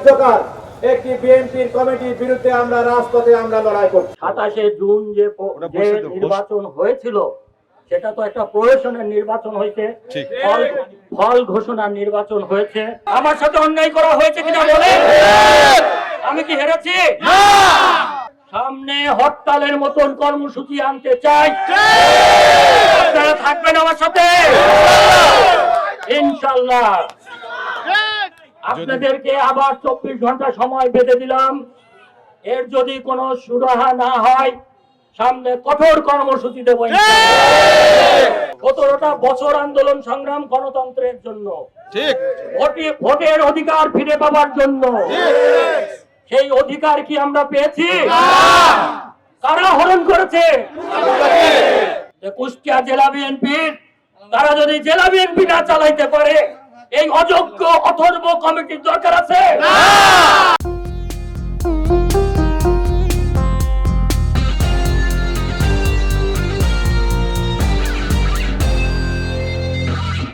কার্যকর একটি বিএনপির কমিটির বিরুদ্ধে আমরা রাজপথে আমরা লড়াই করছি। 27শে জুন যে নির্বাচন হয়েছিল সেটা তো একটা প্রহসনের নির্বাচন হয়েছে, ফল ঘোষণার নির্বাচন হয়েছে। আমার সাথে অন্যায় করা হয়েছে কিনা বলে, আমি কি হেরেছি? সামনে হরতালের মতন কর্মসূচি আনতে চাই, আপনারা থাকবেন আমার সাথে ইনশাআল্লাহ। আপনাদেরকে আবার 24 ঘন্টা সময় বেঁধে দিলাম, এর যদি কোনো সুরাহা না হয় সামনে কঠোর কর্মসূচি দেব। 17টা বছর আন্দোলন সংগ্রাম গণতন্ত্রের জন্য, ভোটের অধিকার ফিরে পাওয়ার জন্য। সেই অধিকার কি আমরা পেয়েছি? কারা হরণ করেছে? কুষ্টিয়া জেলা বিএনপির, তারা যদি জেলা বিএনপি না চালাইতে পারে এই অযোগ্য অথর্ব কমিটির দরকার আছে?